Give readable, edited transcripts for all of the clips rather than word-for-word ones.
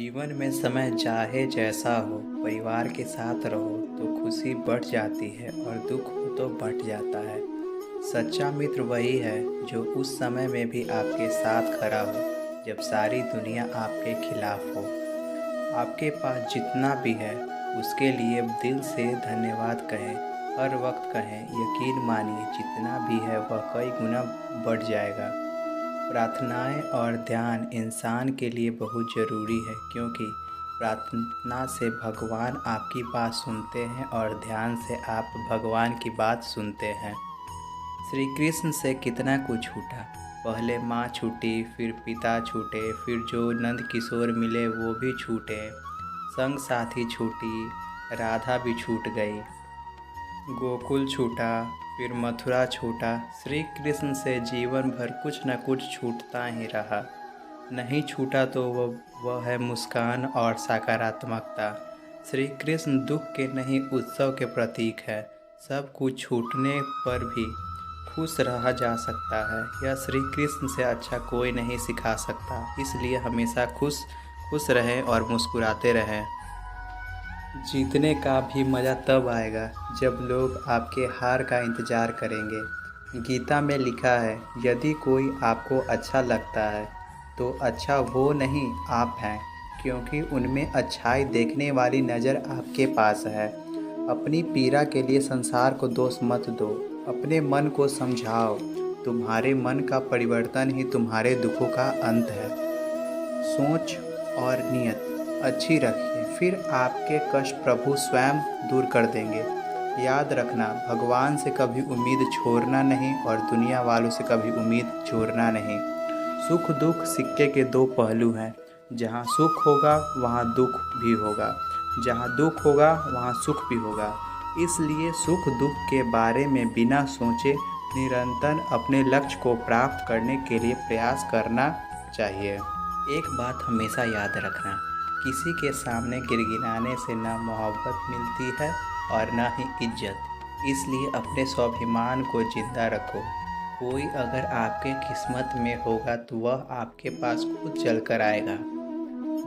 जीवन में समय चाहे जैसा हो, परिवार के साथ रहो तो खुशी बढ़ जाती है और दुख हो तो बढ़ जाता है। सच्चा मित्र वही है जो उस समय में भी आपके साथ खड़ा हो, जब सारी दुनिया आपके खिलाफ हो। आपके पास जितना भी है उसके लिए दिल से धन्यवाद कहें, हर वक्त कहें, यकीन मानिए जितना भी है वह कई गुना बढ़ जाएगा। प्रार्थनाएं और ध्यान इंसान के लिए बहुत ज़रूरी है, क्योंकि प्रार्थना से भगवान आपकी बात सुनते हैं और ध्यान से आप भगवान की बात सुनते हैं। श्री कृष्ण से कितना कुछ छूटा। पहले माँ छूटी, फिर पिता छूटे, फिर जो नंद किशोर मिले वो भी छूटे, संग साथी छूटी, राधा भी छूट गई, गोकुल छूटा, फिर मथुरा छूटा। श्री कृष्ण से जीवन भर कुछ न कुछ छूटता ही रहा। नहीं छूटा तो वह है मुस्कान और सकारात्मकता। श्री कृष्ण दुख के नहीं, उत्सव के प्रतीक है। सब कुछ छूटने पर भी खुश रहा जा सकता है, यह श्री कृष्ण से अच्छा कोई नहीं सिखा सकता। इसलिए हमेशा खुश खुश रहें और मुस्कुराते रहें। जीतने का भी मज़ा तब आएगा जब लोग आपके हार का इंतज़ार करेंगे। गीता में लिखा है, यदि कोई आपको अच्छा लगता है तो अच्छा वो नहीं आप हैं, क्योंकि उनमें अच्छाई देखने वाली नज़र आपके पास है। अपनी पीड़ा के लिए संसार को दोष मत दो, अपने मन को समझाओ। तुम्हारे मन का परिवर्तन ही तुम्हारे दुखों का अंत है। सोच और नियत अच्छी रखिए, फिर आपके कष्ट प्रभु स्वयं दूर कर देंगे। याद रखना, भगवान से कभी उम्मीद छोड़ना नहीं और दुनिया वालों से कभी उम्मीद छोड़ना नहीं। सुख दुख सिक्के के दो पहलू हैं। जहाँ सुख होगा वहाँ दुख भी होगा, जहाँ दुख होगा वहाँ सुख भी होगा। इसलिए सुख दुख के बारे में बिना सोचे निरंतर अपने लक्ष्य को प्राप्त करने के लिए प्रयास करना चाहिए। एक बात हमेशा याद रखना, किसी के सामने गिड़गिड़ाने से न मोहब्बत मिलती है और न ही इज्जत। इसलिए अपने स्वाभिमान को जिंदा रखो। कोई अगर आपके किस्मत में होगा तो वह आपके पास खुद चल कर आएगा।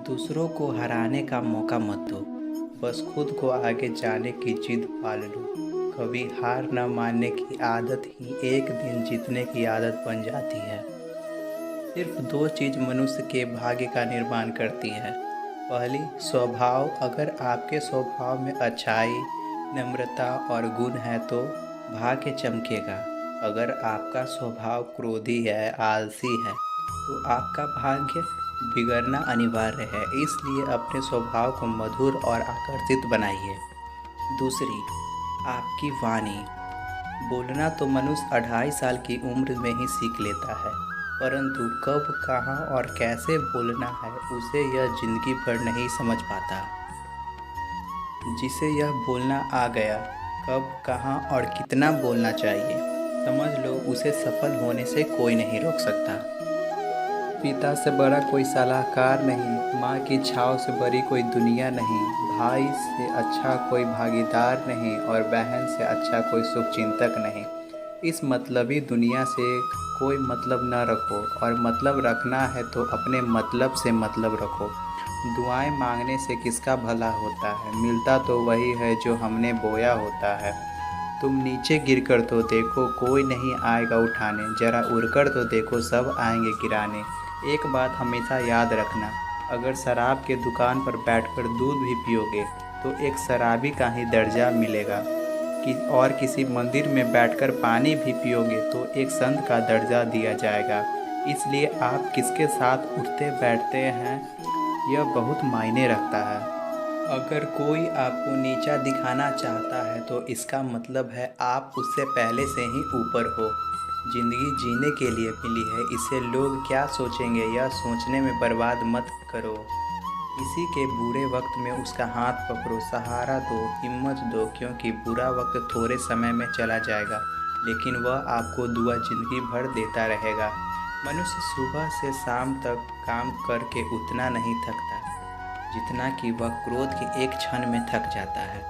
दूसरों को हराने का मौका मत दो, बस खुद को आगे जाने की जिद पाल लो। कभी हार न मानने की आदत ही एक दिन जीतने की आदत बन जाती है। सिर्फ दो चीज़ मनुष्य के भाग्य का निर्माण करती है। पहली, स्वभाव। अगर आपके स्वभाव में अच्छाई, नम्रता और गुण है तो भाग्य चमकेगा। अगर आपका स्वभाव क्रोधी है, आलसी है, तो आपका भाग्य बिगड़ना अनिवार्य है। इसलिए अपने स्वभाव को मधुर और आकर्षित बनाइए। दूसरी, आपकी वाणी। बोलना तो मनुष्य 2.5 साल की उम्र में ही सीख लेता है, परंतु कब, कहाँ और कैसे बोलना है उसे यह जिंदगी भर नहीं समझ पाता। जिसे यह बोलना आ गया, कब, कहाँ और कितना बोलना चाहिए, समझ लो, उसे सफल होने से कोई नहीं रोक सकता। पिता से बड़ा कोई सलाहकार नहीं, माँ की छाँव से बड़ी कोई दुनिया नहीं, भाई से अच्छा कोई भागीदार नहीं और बहन से अच्छा कोई शुभचिंतक नहीं। इस मतलबी दुनिया से कोई मतलब न रखो, और मतलब रखना है तो अपने मतलब से मतलब रखो। दुआएं मांगने से किसका भला होता है, मिलता तो वही है जो हमने बोया होता है। तुम नीचे गिरकर तो देखो, कोई नहीं आएगा उठाने, जरा उड़कर तो देखो, सब आएंगे गिराने। एक बात हमेशा याद रखना, अगर शराब के दुकान पर बैठकर दूध भी पियोगे तो एक शराबी का ही दर्जा मिलेगा, और किसी मंदिर में बैठकर पानी भी पियोगे तो एक संत का दर्जा दिया जाएगा। इसलिए आप किसके साथ उठते बैठते हैं यह बहुत मायने रखता है। अगर कोई आपको नीचा दिखाना चाहता है तो इसका मतलब है आप उससे पहले से ही ऊपर हो। ज़िंदगी जीने के लिए मिली है, इसे लोग क्या सोचेंगे यह सोचने में बर्बाद मत करो। किसी के बुरे वक्त में उसका हाथ पकड़ो, सहारा दो, हिम्मत दो, क्योंकि बुरा वक्त थोड़े समय में चला जाएगा, लेकिन वह आपको दुआ जिंदगी भर देता रहेगा। मनुष्य सुबह से शाम तक काम करके उतना नहीं थकता जितना कि वह क्रोध के एक क्षण में थक जाता है।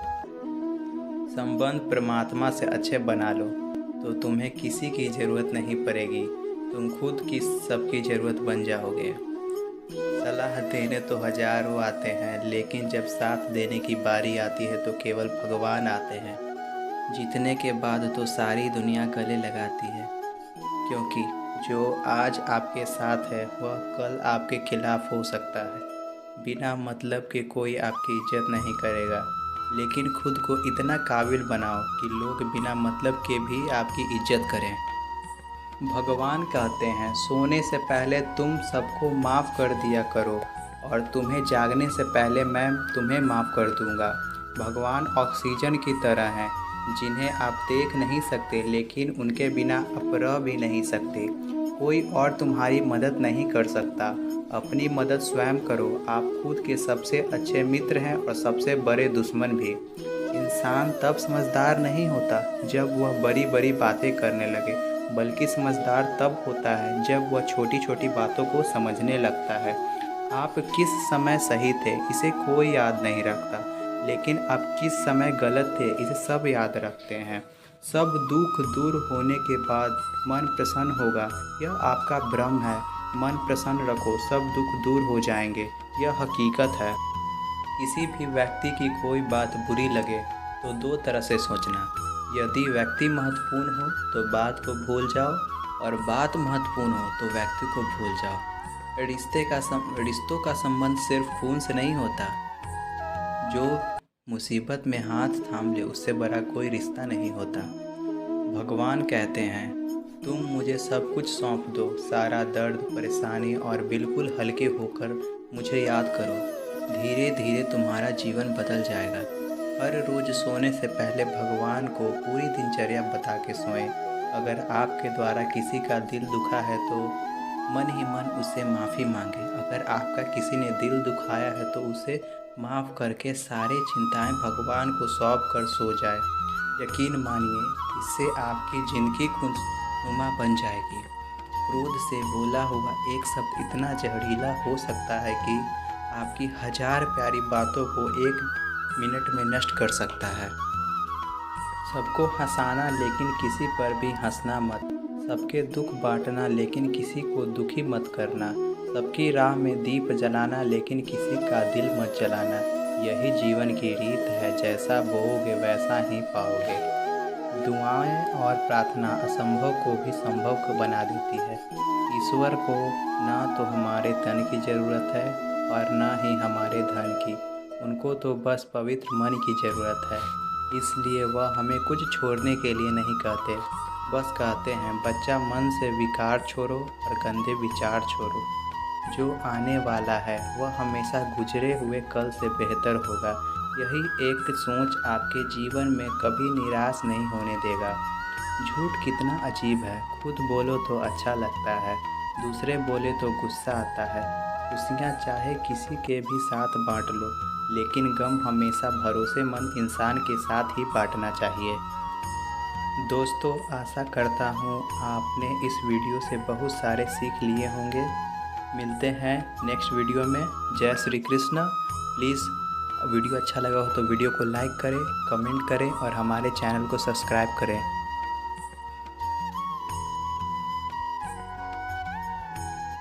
संबंध परमात्मा से अच्छे बना लो तो तुम्हें किसी की ज़रूरत नहीं पड़ेगी, तुम खुद की सबकी ज़रूरत बन जाओगे। सलाह साथ देने तो हजारों आते हैं, लेकिन जब साथ देने की बारी आती है तो केवल भगवान आते हैं। जीतने के बाद तो सारी दुनिया गले लगाती है, क्योंकि जो आज आपके साथ है वह कल आपके खिलाफ हो सकता है। बिना मतलब के कोई आपकी इज्जत नहीं करेगा, लेकिन खुद को इतना काबिल बनाओ कि लोग बिना मतलब के भी आपकी इज्जत करें। भगवान कहते हैं, सोने से पहले तुम सबको माफ़ कर दिया करो और तुम्हें जागने से पहले मैं तुम्हें माफ़ कर दूंगा। भगवान ऑक्सीजन की तरह हैं, जिन्हें आप देख नहीं सकते, लेकिन उनके बिना आप रह भी नहीं सकते। कोई और तुम्हारी मदद नहीं कर सकता, अपनी मदद स्वयं करो। आप खुद के सबसे अच्छे मित्र हैं और सबसे बड़े दुश्मन भी। इंसान तब समझदार नहीं होता जब वह बड़ी बड़ी बातें करने लगे, बल्कि समझदार तब होता है जब वह छोटी छोटी बातों को समझने लगता है। आप किस समय सही थे इसे कोई याद नहीं रखता, लेकिन आप किस समय गलत थे इसे सब याद रखते हैं। सब दुख दूर होने के बाद मन प्रसन्न होगा, यह आपका भ्रम है। मन प्रसन्न रखो, सब दुख दूर हो जाएंगे, यह हकीकत है। किसी भी व्यक्ति की कोई बात बुरी लगे तो दो तरह से सोचना। यदि व्यक्ति महत्वपूर्ण हो तो बात को भूल जाओ, और बात महत्वपूर्ण हो तो व्यक्ति को भूल जाओ। रिश्तों का संबंध सिर्फ खून से नहीं होता। जो मुसीबत में हाथ थाम ले उससे बड़ा कोई रिश्ता नहीं होता। भगवान कहते हैं, तुम मुझे सब कुछ सौंप दो, सारा दर्द परेशानी, और बिल्कुल हल्के होकर मुझे याद करो। धीरे धीरे तुम्हारा जीवन बदल जाएगा। हर रोज़ सोने से पहले भगवान को पूरी दिनचर्या बता के सोएं। अगर आपके द्वारा किसी का दिल दुखा है तो मन ही मन उससे माफ़ी मांगे। अगर आपका किसी ने दिल दुखाया है तो उसे माफ़ करके सारी चिंताएं भगवान को सौंप कर सो जाए। यकीन मानिए, इससे आपकी ज़िंदगी खुशनुमा बन जाएगी। क्रोध से बोला हुआ एक शब्द इतना जहरीला हो सकता है कि आपकी हजार प्यारी बातों को एक मिनट में नष्ट कर सकता है। सबको हंसाना लेकिन किसी पर भी हंसना मत। सबके दुख बांटना लेकिन किसी को दुखी मत करना। सबकी राह में दीप जलाना लेकिन किसी का दिल मत जलाना। यही जीवन की रीत है, जैसा बोओगे वैसा ही पाओगे। दुआएं और प्रार्थना असंभव को भी संभव बना देती है। ईश्वर को ना तो हमारे तन की ज़रूरत है और ना ही हमारे धन की, उनको तो बस पवित्र मन की ज़रूरत है। इसलिए वह हमें कुछ छोड़ने के लिए नहीं कहते, बस कहते हैं, बच्चा मन से विकार छोड़ो और गंदे विचार छोड़ो। जो आने वाला है वह हमेशा गुजरे हुए कल से बेहतर होगा। यही एक सोच आपके जीवन में कभी निराश नहीं होने देगा। झूठ कितना अजीब है, खुद बोलो तो अच्छा लगता है, दूसरे बोले तो गुस्सा आता है। खुशियाँ चाहे किसी के भी साथ बांट लो, लेकिन गम हमेशा भरोसेमंद इंसान के साथ ही बांटना चाहिए। दोस्तों, आशा करता हूँ आपने इस वीडियो से बहुत सारे सीख लिए होंगे। मिलते हैं नेक्स्ट वीडियो में। जय श्री कृष्ण। प्लीज़ वीडियो अच्छा लगा हो तो वीडियो को लाइक करें, कमेंट करें और हमारे चैनल को सब्सक्राइब करें।